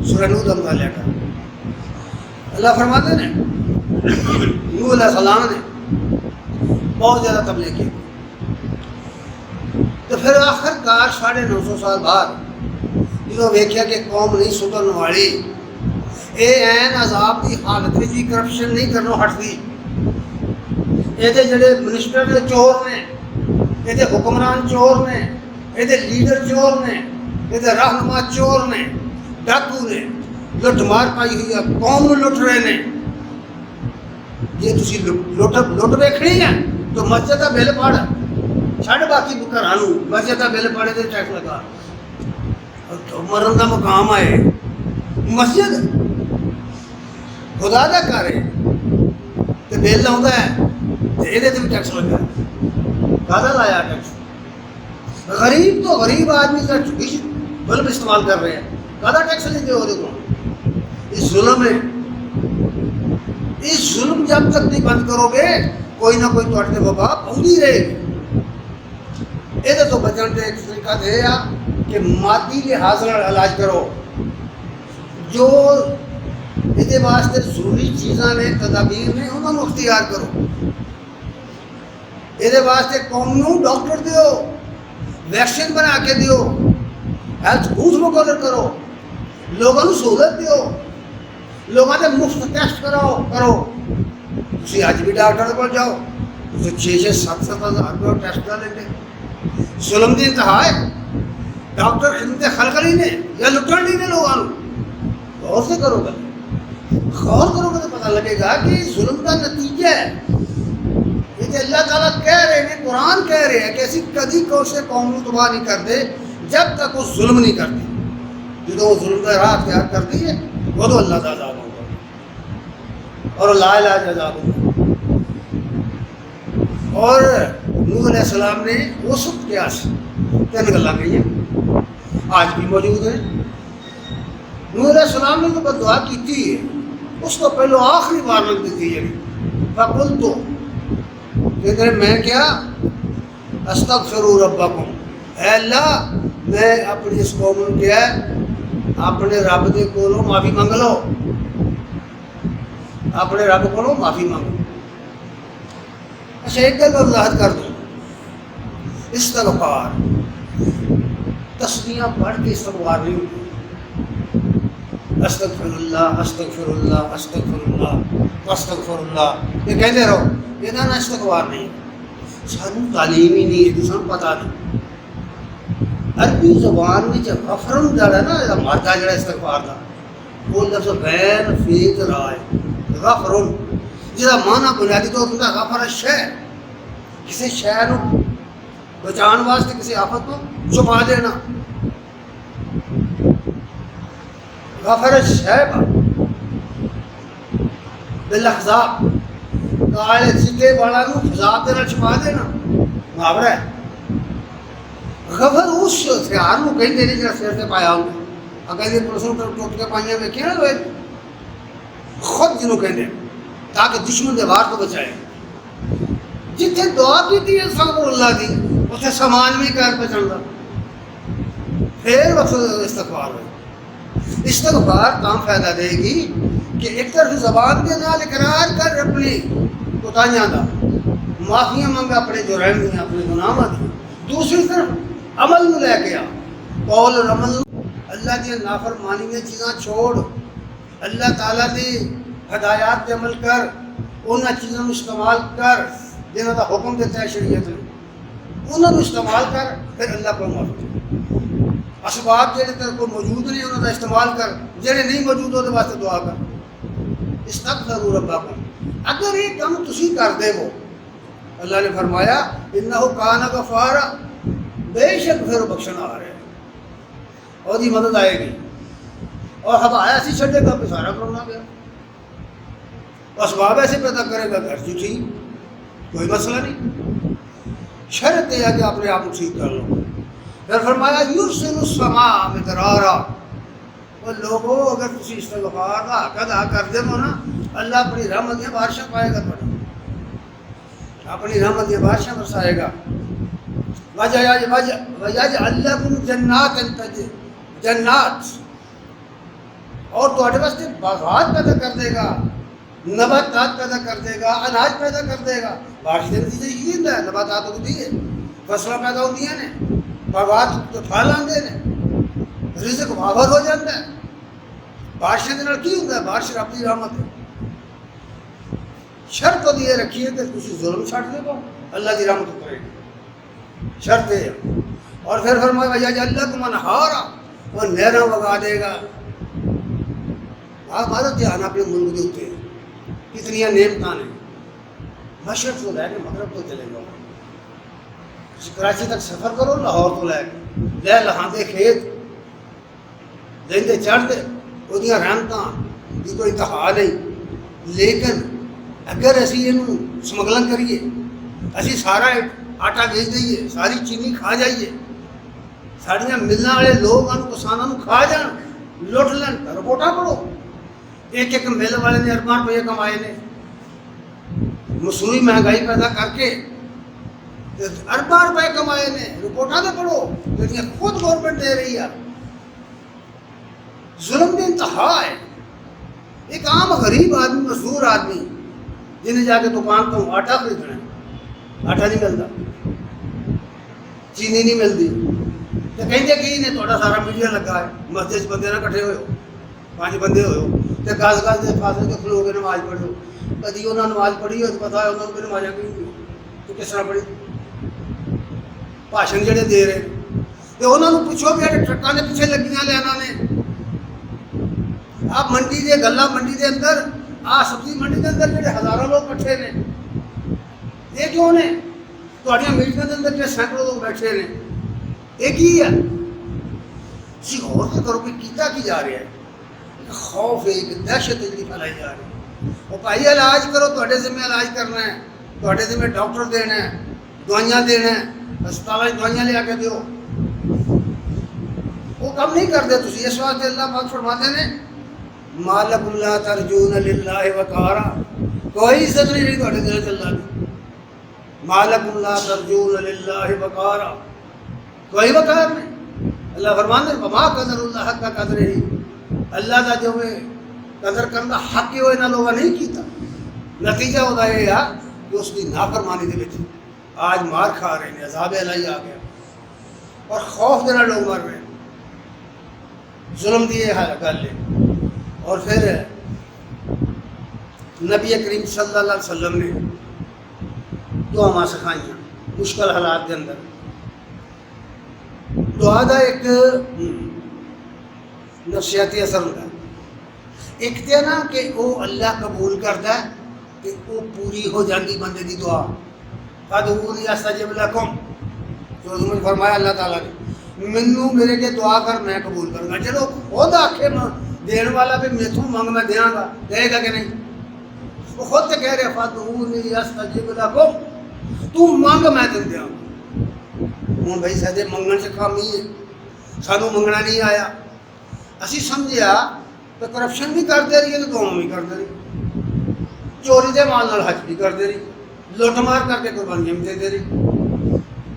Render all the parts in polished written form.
سورہ نوح کا مطالعہ کر. اللہ فرماتے ہیں نوح علیہ السلام نے بہت زیادہ تبلیغ کی, تو پھر آخر کار 950 سال بعد جدوں ویکھیا کہ قوم نہیں سدھرن والی, اے این عذاب کی حالت میں جی کرپشن نہیں کرنوں ہٹتی, یہ جڑے منسٹر نے چور نے, یہ حکمران چور نے, یہ لیڈر چور نے, یہ رہنما چور نے, ڈاکو نے, لٹ مار پائی ہوئی ہے, قوم لٹ رہے ہیں. یہ تسی لٹ ویکھنی ہے تو مسجد کا بل پڑھ, چھڈ باقی گھروں مسجد کا بل پڑھے تو ٹیکس لگا. مرن کا مقام آئے مسجد خدا کا گھر ہے تو بل آتا ہے تو یہ بھی ٹیکس لگا. کہاں لایا ٹیکس؟ غریب تو غریب آدمی کا بلب استعمال کر رہے ہیں, کہاں ٹیکس لیں گے وہ دیکھو. یہ ظلم ہے. اس ظلم جب تک نہیں بند کرو گے کوئی نہ کوئی تھوڑے وبا پہنچی رہے گی. یہ تو بچن کا ایک طریقہ یہ آ کہ مادی لحاظ علاج کرو, جو یہ واسطے ضروری چیزاں نے تدابیر نے انہوں نے اختیار کرو. یہ واسطے قوم نو ڈاکٹر دیو, ویکسین بنا کے دیو, ہیلتھ بوتھ مقرر کرو, لوگوں کو سہولت دیو, لوگوں سے مفت ٹیسٹ کرو. تھی اج بھی ڈاکٹر کو جاؤ تو 6-7 ہزار روپئے ٹیسٹ کر لیں گے. ظلم کی انتہا ہے. ڈاکٹر خدمت خلق نہیں نے یا لٹن نہیں نے لوگوں کو. غور سے کرو گے, غور کرو گے تو پتہ لگے گا کہ ظلم کا نتیجہ ہے. یہ کہ اللہ تعالیٰ کہہ رہے ہیں, قرآن کہہ رہے ہیں کہ ایسی کدی کوشش قوم کو تباہ نہیں کر دے جب تک وہ ظلم نہیں کرتی. جب وہ ظلم کا راہ اختیار کرتی ہے وہ تو اللہ کا عذاب ہوگا اور لا علاج عذاب ہوگا. اور نوح علیہ السلام نے اس وقت کیا 3 گلاں کہی ہیں, آج بھی موجود ہیں. نوح علیہ السلام نے تو بد دعا کی ہے, اس کو پہلو آخری بار لگ دیتی ہے. فقل تو کہ میں کیا استغفروا ربکم, اے اللہ میں اپنی اس قوم کو کیا اپنے رب دے کولوں معافی منگ لو, اپنے رب کو معافی مانگو. اچھا ایک گل وضاحت کر دوں, استغفار تسبیحاں پڑھ کے استغفار نہیں ہوتی. استغفر اللہ استغفر اللہ استغفر اللہ استغفر اللہ یہ کہتے رہو, یہ نہ استغفار نہیں. سانوں تعلیم ہی نہیں ہے, سانوں پتہ نہیں. عربی زبان میں غفرن جڑا نا مادہ جڑا استغفار کا وہ لفظ غیر فیض رہا ہے. غفرن جہاں مانا بنیادی طور پر غفر شے, کسی شے کو بچان واسطے کسی آفت کو چھپا دینا. غفر شیبہ بالاحزاب کالے سکے والا کو حزاب دینا چھپا دینا محاورہ ہے. غفر اس ہتھیار کو کہیں دینے جہاں سر سے پایا ہوں اگر یہ پرسوں ٹوٹ کے پائیاں میں کیا ہوئے خود جنہوں کہنے تاکہ دشمن دے وار کو بچائے. جتنے دعا کی تھی استغفر اللہ دی اسے سامان میں کار پہ چل رہا پھر وقت استغفار ہوئے. استغفار کام فائدہ دے گی کہ ایک طرف زبان کے نال اقرار کر اپنی کوتاہیاں دا, معافیاں منگا اپنے جرائم دیا, اپنے گناہ دیا. دوسری طرف عمل میں لے کے آ, قول اور عمل اللہ کی نافرمانی میں چیزاں چھوڑ, اللہ تعالیٰ دی ہدایات پہ عمل کر, ان چیزوں کو استعمال کر جنہوں کا حکم دیتا ہے شریعت میں, انہوں کو استعمال کر, پھر اللہ کو معافی. اسباب جہاں تیرے کو موجود نہیں انہوں کا استعمال کر, جہاں نہیں موجود ہوتے واسطے دعا کر. استغفروا ربکم, اگر یہ کام تسی کر دے وہ اللہ نے فرمایا انہ کان غفارا, بے شک پھر بخشنا آ رہے ہیں اور دی مدد آئے گی. اور ہوا ایسی چھڑے گا پہ سارا کرونا گیا, اسباب ایسے پیدا کرے گا گھر جو ٹھیک, کوئی مسئلہ نہیں. شرط یہ ہے کہ اپنے آپ کو ٹھیک کر لو. پھر فرمایا یرسل السماء مدرارا, اور لوگوں اگر تسی استغفار کا حق ادا کر دے نا اللہ اپنی رحمت یا بارشاں پائے گا, اپنی رحمت یا بارشاں برسائے گا. وَيَجْعَلْ لَكُمْ جَنَّاتٍ, جنات اور تواڈے واسطے باغات پیدا کر دے گا، نباتات پیدا کر دے گا، اناج پیدا کر دے گا۔ بارش کے نتیجے یہ ہوندا ہے، نباتات اگدی ہے، فصلاں پیدا ہوندیاں نے، باغات تو پھل آندے نے، رزق واور ہو جاتا ہے۔ بارش دے نال کی ہوندا ہے؟ بارش رب دی رحمت ہے۔ شرط تو یہ رکھیے کہ تسی ظلم چھڈ دے گا، اللہ دی رحمت اترے گی، شرط ہے۔ اور پھر فرمایا وَيَجْعَلْ لَكُمْ أَنْهَارًا، وہ نہراں وگا دے گا۔ آپ ہمارا دھیان اپنے ملک کے اتنے کتنی نعمتاں نے، مشرق تو لے کے مغرب تو چلے جاؤ، کراچی تک سفر کرو، لاہور تو لے کے لے لہاندے کھیت لیندے چڑھتے، وہ رحمتاں کی کوئی انتہا نہیں۔ لیکن اگر اسی یہ سمگلنگ کریے، اسی سارا آٹا بیچ دئیے، ساری چینی کھا جائیے، ساڑیاں ملنے والے لوگ کسانوں کھا جان، لٹ لین، رپورٹاں پڑھو، ایک ایک مل والے نے ارباں روپے کمائے نے، مصنوعی مہنگائی پیدا کر کے ارباں روپے کمائے نے، رپورٹاں تو پڑھو جہاں خود گورنمنٹ دے رہی ہے۔ ظلم کی انتہا ہے۔ ایک عام غریب آدمی، مزدور آدمی جنہیں جا کے دکان تو آٹا خریدنا ہے، آٹا نہیں ملتا، چینی نہیں ملتی، تو کہیں کہ نے تھوڑا سارا میڈیا لگا ہے، مسجد بندے نہ کٹھے ہوئے ہو، 5 بندے ہوئے ہو، تو گز گز دے فاصلے کے کھلو کے نماز پڑھو، کدی انہوں نے نماز پڑھی ہو تو پتا ہے انہوں نے نماز کی ہوئی تو کس طرح پڑھی، بھاشن جڑے دے رہے تو انہوں نے پوچھو بھی ٹرکاں کے پیچھے لگیاں لینا نے۔ آپ منڈی دے گلا منڈی دے اندر، سبزی منڈی دے اندر جڑے ہزاروں لوگ کٹھے نے، یہ کیوں نے؟ تہاڈیاں میٹنگاں دے اندر جو سینکڑوں لوگ بیٹھے نے، یہ کی ہے؟ تسی غور تو کرو کہ کیتا کی جا رہا ہے؟ ایک خوف ہے، ایک دہشت جی پھیلائی جا رہی ہے۔ وہ بھائی علاج کرو، تہاڈے ذمہ علاج کرنا ہے، تہاڈے ذمہ ڈاکٹر دینا ہے، دوائیاں دینا ہے، ہسپتال دوائیاں لے کے دیو، وہ کم نہیں کرتے تسی۔ اس واسطے اللہ پاک فرماتے ہیں مَا لَكُمْ لَا تَرْجُونَ لِلَّهِ وَقَارًا، کوئی عزت نہیں رہی تہاڈے دل چ اللہ دی۔ مَا لَكُمْ لَا تَرْجُونَ لِلَّهِ وَقَارًا، کوئی وقار نہیں۔ اللہ فرماتے ہیں وَمَا قَدَرُ اللَّهَ حَقَّ قَدْرِهِ، اللہ کا جو ہے قدر کرنا حق ہی وہ انہاں لوگاں نہیں کیتا۔ نتیجہ ہوتا یہ ہے کہ اس کی نافرمانی دے وچ آج مار کھا رہے ہیں، عذاب الہی آ گیا اور خوف دینا لوگ مر رہے ہیں۔ ظلم دی یہ گل ہے۔ اور پھر نبی کریم صلی اللہ علیہ وسلم نے دعا سکھائیاں مشکل حالات کے اندر۔ دعا کا ایک نفسیاتی اثر ہوتا ہے، ایک تو نا کہ وہ اللہ قبول کرتا ہے کہ وہ پوری ہو جاتی بندے کی دعا۔ فادعونی استجب لکم، جو تمہیں فرمایا اللہ تعالیٰ نے، مینوں میرے کے دعا کر میں قبول کروں گا۔ چلو خود آخے دین والا بھی میتھوں منگ میں دیاں گا، دے گا کہ نہیں؟ وہ خود تو کہہ رہے فادعونی استجب لکم، تو منگ میں تین دیاں گا۔ ہوں بھائی سادے منگن سے کام نہیں ہے، سانوں منگنا نہیں آیا، اسی سمجھیا تو کرپشن بھی کرتے رہیے تو دعا بھی کرتے رہیے، چوری دے مال نال حج بھی کرتے رہیے، لوٹ مار کر کے قربانیاں بھی دے رہیے،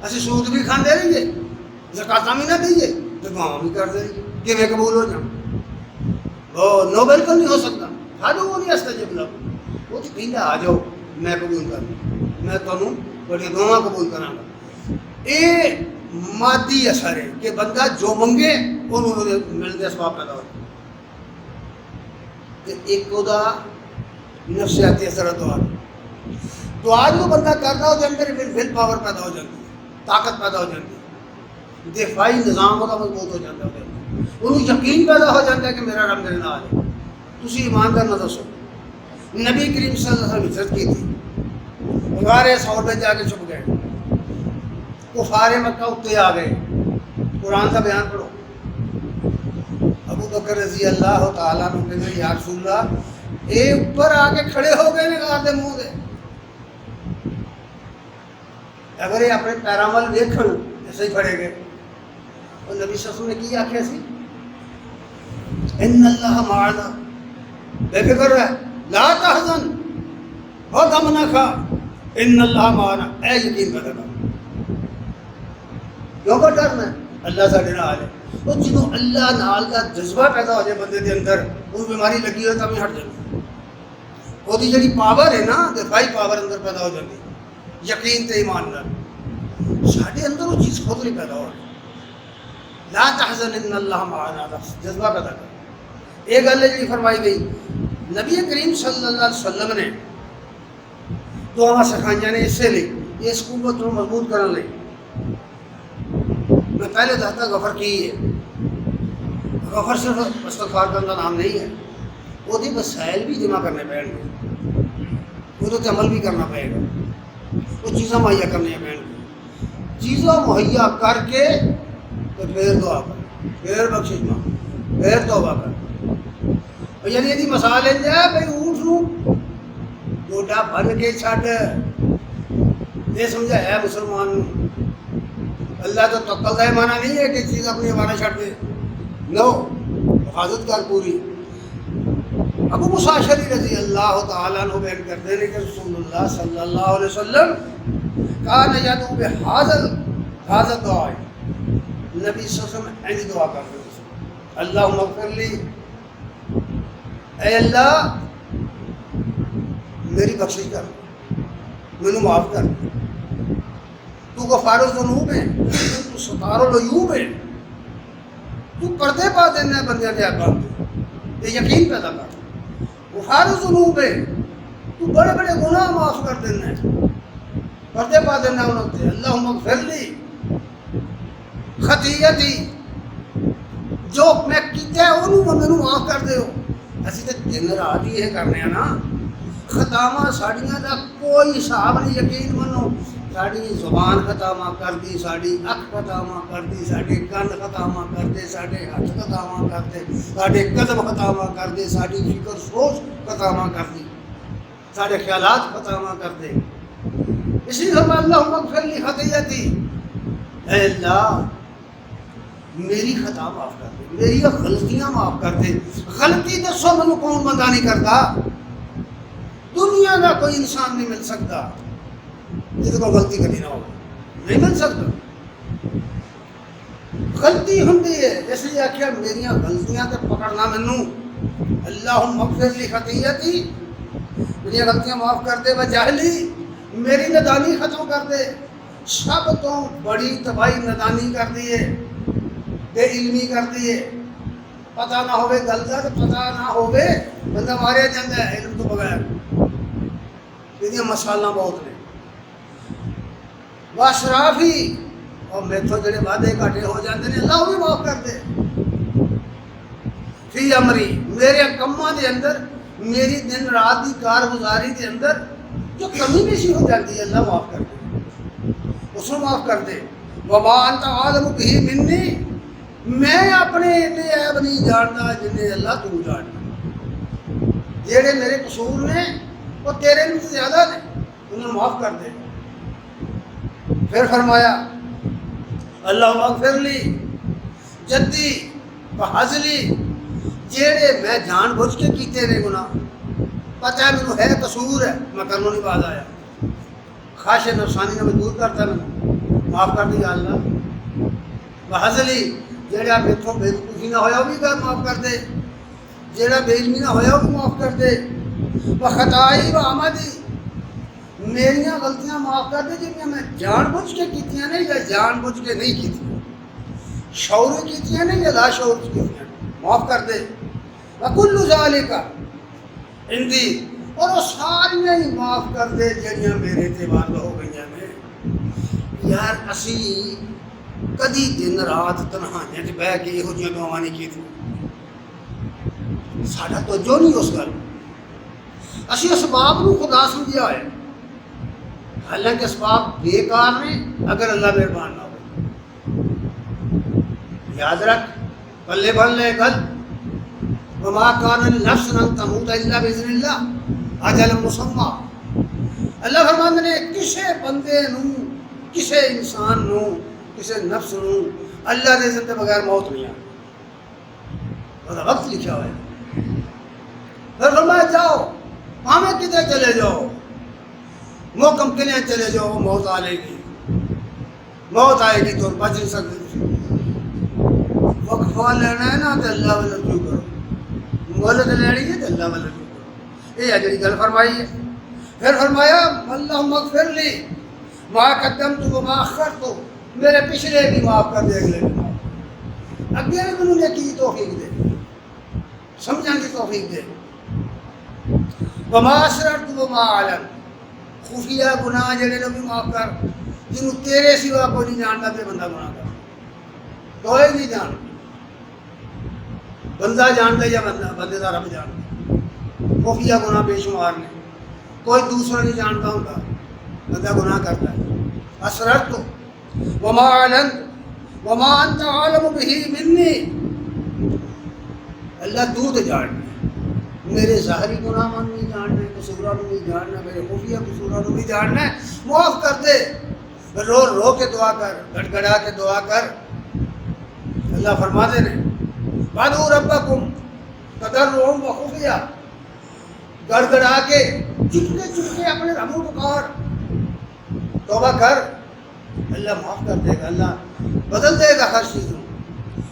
اسی سود بھی کھاندے رہیے، زکاتاں بھی نہ دئیے تو دعا بھی کرتے رہیے، کیویں قبول ہو جاؤ؟ وہ نو بالکل نہیں ہو سکتا۔ فادعونی استجب لکم، وہ تو کہندا آ جاؤ میں قبول کروں، میں تانوں بڑی دعا قبول کراں گا۔ یہ مادی اثر ہے کہ بندہ جو منگے انہوں نے ملتے اسباب پیدا ہوتے، ایک دا نفسیاتی اثر دعا۔ دعا جو بندہ کرتا ہو اندر ول پاور پیدا ہو جاتی ہے، طاقت پیدا ہو جاتی ہے، دفاعی نظام کا مضبوط ہو جاتا ہے، انہوں یقین پیدا ہو جاتا ہے کہ میرا رب میرے نال ہے۔ تسی ایمان کرنا دسو، نبی کریم صلی اللہ علیہ وسلم ہجرت کی تھی، غار ثور میں جا کے چھپ گئے، کفار مکہ اتنے آ گئے، قرآن کا بیان پڑھو۔ ابو بکر رضی اللہ تعالیٰ عنہ کہتے ہیں یا رسول اللہ، اے اوپر آ کے کھڑے ہو گئے نے غار دے منہ دے، اگر یہ اپنے پیراں ول ویکھن ایسے ہی کھڑے گئے۔ اور نبی صلی اللہ علیہ وسلم نے کی آخیا سی ان اللہ معنا، بے فکر رہ، لا تحزن، بہت غم نہ کھا، ان اللہ معنا، اے یقین پیدا کر، کیوں پر ڈرنا ہے؟ اللہ ساڈے نال ہے۔ وہ جنوں اللہ نال دا جذبہ پیدا ہو جائے بندے دے اندر، وہ بیماری لگی ہوئے تب ہی ہٹ جائے، وہ جڑی پاور ہے نا دفاعی پاور اندر پیدا ہو جاتی، یقین تے ایمان نال ساڈے اندر وہ چیز خود نہیں پیدا ہو رہی۔ لا تحزن ان اللہ معنا، جذبہ پیدا کر۔ ایک گل ہے جی فرمائی گئی نبی کریم صلی اللہ علیہ وسلم نے دعا سکھائیاں نے اسے لیے اس قوت کو مضبوط کرنے لئی۔ میں پہلے دستا غفر کی ہے، غفر صرف استغفار کرنے کا نام نہیں ہے، وہ وسائل بھی جمع کرنے پڑیں گے، وہ تو عمل بھی کرنا پڑے گا، وہ چیزاں مہیا کرنی پڑیں گی، چیزاں مہیا کر کے تو پھر دعا کر، پھر بخشش مانگ، پھر توبہ کر۔ یعنی یہ مثال ہے بھائی اونٹ نو گوڈا بن کے چھڈ، یہ سمجھایا مسلمان نو۔ اللہ تو تقل کا مانا نہیں ہے کہ چیز اپنی ہمارا چھڈ دے، نو حفاظت کر پوری۔ ابو موسیٰ اشعری رضی اللہ تعالیٰ عنہ بیان کرتے ہیں کہ رسول اللہ صلی اللہ علیہ وسلم کان یدعو بہذا دعا، نبی صلی اللہ علیہ وسلم ایسی دعا کرتے ہیں، اللہم اغفر لی، اے اللہ میری بخشش کر، مینوں معاف کر، تو غفار الذنوب ہے، تو ستار العیوب ہے، تو پردے پا دینا ہے بندیاں دے احکام تے، یہ یقین پیدا کر۔ غفار الذنوب ہے، تو بڑے بڑے گناہ معاف کر دینا ہے، پردے پا دینا ہے انہوں تے، اللہم اغفر لی خطیئتی، جو میں کیتا ہے انہوں مینوں معاف کر دیو۔ اسی تے دن رات ہی یہ کرنے ہیں نا، خطاواں ساڑیاں دا کوئی حساب نہیں، یقین منو، ساڑی زبان خطاواں کر دی، ساڑی اکھ خطاواں کر دی، ساڑے کن خطاواں کر دے، ساڑے ہاتھ خطاواں کر دے، ساڑے قدم خطاواں کر دے، ساڑی فکر سوچ خطاواں کر دی، ساڑے خیالات خطاواں کر دے۔ اسی لیے اللہم اغفر لی خطیئتی، اے اللہ میری خطا معاف کر دے، میری غلطیاں معاف کر دے۔ غلطی دسو مینوں کون بندہ نہیں کرتا؟ دنیا کا کوئی انسان نہیں مل سکتا جس کو غلطی کبھی نہ ہو، نہیں مل سکتا۔ غلطی ہوندی ہے، اس لیے آخیا میریاں غلطیاں تے پکڑنا مینوں، اللہم اغفر لی خطیئتی، میری غلطیاں معاف کر دے، وجہلی میری ندانی ختم کر دے۔ سب تو بڑی تباہی ندانی کر دی ہے، بے علمی کر دی ہے، پتہ نہ ہوئے گل کا، پتہ نہ ہوئے بندہ ماریا جاتا ہے علم تو بغیر۔ یہ مسالاں بہت نے، واشرافی، اور میتھوں جڑے وعدے گھاٹے ہو جاتے ہیں اللہ بھی معاف کر دے۔ فی امری، میرے کماں دے اندر، میری دن رات کی کارگزاری دے اندر جو کمی بیشی ہو جاتی ہے اللہ معاف کر دے، اس کو معاف کر دے۔ وما انت عالم بہ منی، میں اپنے اتنے عیب نہیں جانتا جنہیں اللہ تو جانتا، جڑے میرے قصور نے وہ تیرے میں زیادہ نے، انہیں معاف کر دے۔ پھر فرمایا اللہم اغفر لی جدی وحزلی، جیڑے میں جان بوجھ کے کیتے نے گناہ، پتہ ہے مینوں ہے قصور ہے، میں کرنوں نہیں باز آیا، خواہش نفسانی نے مجبور کرتا میں، معاف کر دی یا اللہ۔ وحزلی، جیڑا میتھوں بے وقوفی نہ ہویا وہ بھی معاف کر دے، جیڑا بے علمی نہ ہویا وہ بھی معاف کر دے۔ وخطائی وعمدی، میریاں غلطیاں معاف کر دے جنہیں میں جان بوجھ کے کیتیاں نے یا جان بوجھ کے نہیں کیتیاں، شعور کیتیاں نے یا لا شعور کیتیاں، معاف کر دے۔ وکل ذالک عندی، اور وہ ساریاں ہی معاف کر دے جڑیاں میرے تے واقع ہو گئیاں نے۔ یار اسی کدی دن رات تنہائیاں تے بہ کے یہو جیاں دعاواں نہیں کیتیاں، ساڈا توجہ نہیں اس گل، اسی اسباب نو خدا سمجھیا ہے، حالانکہ اسباب بیکار نے اگر اللہ مہربان نہ ہو۔ یاد رکھ، پلے بن لے گل، وما کان النفس ان تموت الا باذن اللہ اجل مسمى، اللہ فرماندے نے کسے بندے نو، کسے انسان نو، کسے نفس نو اللہ دے اذن تو بغیر موت نہیں آتی، وہ وقت لکھا ہوا ہے۔ پھر فرمایا جاؤ، پاویں کدے چلے جاؤ، محکم کے لیے چلے جاؤ، موت آ لے گی، موت آئے گی تو بچ نہیں سکتے، نفع لینا ہے نا تو اللہ والا رجوع کرو، مہلت لینی ہے تو اللہ والا رجوع کرو. یہ جڑی گل فرمائی ہے. پھر فرمایا اللہم اغفر لی ما قدمت وما اخرت، میرے پچھلے بھی معاف کر دے، اگلے بھی معاف کر، اگے بھی مینوں نیکی دی توفیق دے، سمجھن دی توفیق دے. وما اسررت وما اعلنت، خفیہ گناہ جڑے نے بھی معاف کر، جنوں تیرے سوا کوئی نہیں جانتا تے بندہ گناہ کر، کوئی نہیں جانتا، بندہ جانتا یا بندے دا رب جانتا. خفیہ گناہ بے شمار نے، کوئی دوسرا نہیں جانتا ہوتا، بندہ گناہ کرتا ہے. اسررت وما اعلنت وما انت عالم به منی، اللہ تو تے جاننا، میرے ظاہری گناہ من نہیں جاننا، قصوراں نوں نہیں جاننا، میرے خفیہ قصوراں نوں نہیں جاننا، معاف کر دے. رو رو کے دعا کر، گڑ گڑا کے دعا کر. اللہ فرماتے ہیں وَادْعُوا رَبَّكُمْ تَضَرُّعًا وَخُفْيًا، گڑ گڑا کے چپکے چپکے اپنے رب کو پکار، توبہ کر، اللہ معاف کر دے گا، اللہ بدل دے گا ہر چیز.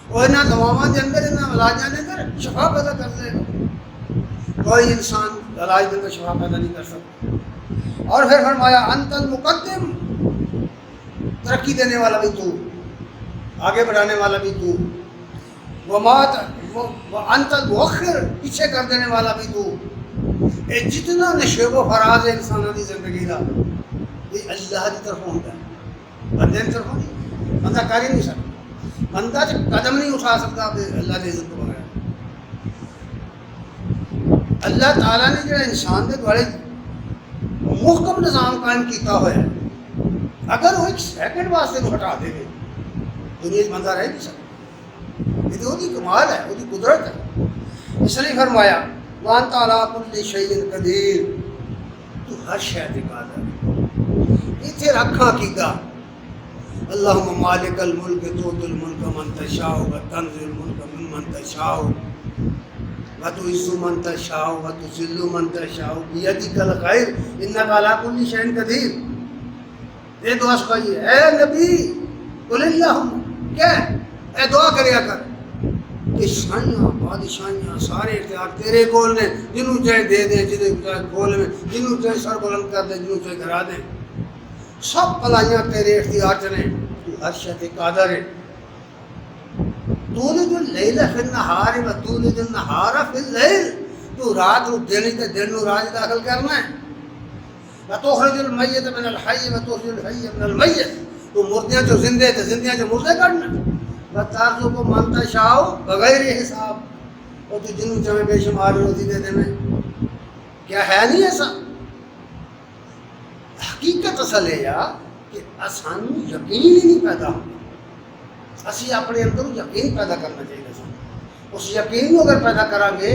اور انہاں دواواں دے اندر، انہاں علاجاں دے اندر شفا پیدا کر دے گا. کوئی انسان علاج دے اندر شفا پیدا نہیں کر سکتا. اور پھر فرمایا انت المقدم، ترقی دینے والا بھی تو، آگے بڑھانے والا بھی تو. وانت المؤخر، پیچھے کر دینے والا بھی تو. اے جتنا نشیب و فراز ہے انسانوں کی زندگی کا، یہ اللہ کی طرف ہوتا ہے، بندے کی طرف نہیں. بندہ کر ہی نہیں سکتا، بندہ قدم نہیں اٹھا سکتا اللہ کی عزت کو بغیر. اللہ تعالیٰ نے جو انسان کے بڑے محکم نظام قائم کیتا ہوا ہے، اگر وہ ایک سیکنڈ واسطے کو ہٹا دے گے دنیا میں بندہ رہ نہیں سکتا. یہ تو وہی کمال ہے، وہی قدرت ہے. اس لیے فرمایا وانت علی کل شیء قدیر، تو ہر شے تے قادر. اتنے رکھا کیتا اللہم مالک الملک تؤتی الملک من تشاء وتنزع الملک ممن تشاء وتعز من تشاء وتذل من تشاء بیدک الخیر انک علی کل شیء قدیر. یہ دعا سکھائی ہے. اے نبی قل اللہم، کیا اے دعا کریا کر کہ شاہیاں بادشاہیاں سارے اختیار تیرے کول نے، جنوں چاہے دے دے، جنوں چاہے کھول میں، جنوں چاہے سر بلند کر دے، جنوں چاہے گرا دے، سب بلائیاں تیرے اختیار چ نے، تو ہر شے تے قادر ہے. تولج اللیل فی النہار وتولج النہار فی اللیل، تو رات نو دن تے دن نو رات داخل کرنا ہے. وتخرج المیت من الحی وتخرج الحی من المیت، تو مردیاں جو زندے تے زندیاں جو مردے کرنا. وترزق من تشاء بغیر حساب، اور تو جنوں چاہے بے شمار روزی دے دے. میں کیا ہے نہیں ایسا؟ حقیقت اصل ہے یا کہ سانو یقین ہی نہیں پیدا ہوتا. اسی اپنے اندر یقین پیدا کرنا چاہیے. اس یقین کو اگر پیدا کریں گے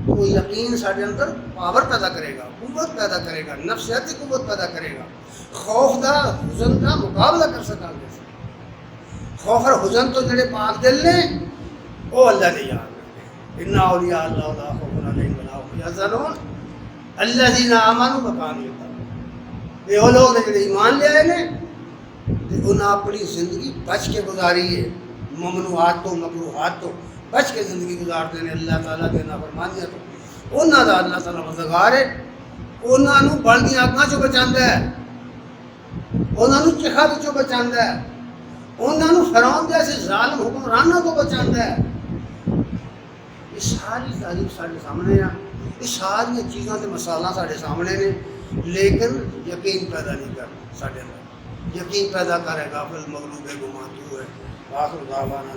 تو یقین سارے اندر پاور پیدا کرے گا، قوت پیدا کرے گا، نفسیاتی قوت پیدا کرے گا. خوف دا حزن کا مقابلہ کر سکا گے. خوف اور حزن تو جڑے پاک دل نے وہ اللہ نے یاد رکھے. ان اولیاء اللہ لا خوف علیہم ولا هم یحزنون الذین آمنوا وکانوا یتقون. یہ وہ لوگ نے جڑے ایمان لے آئے نے، انہوں اپنی زندگی بچ کے گزاری ہے، ممنوعات تو مکروہات تو بچ کے زندگی گزارتے ہیں، اللہ تعالیٰ کے نافرمانیاں تو. انہوں دا اللہ تعالیٰ مددگار ہے. انہوں بلدیاں اگاں چوں بچاندا ہے، انہوں چکھا وچوں بچاندا ہے، انہوں فرعون جیسے ظالم حکمرانوں کو بچاندا ہے. یہ ساری تعلیم سارے سامنے ہے، یہ ساری چیزاں تے مسائل سارے سامنے نے، لیکن یقین پیدا نہیں کر سارے اندر. یقین پیدا کرے گا فل مغلوب گماں تو ہے. آخر دعوانا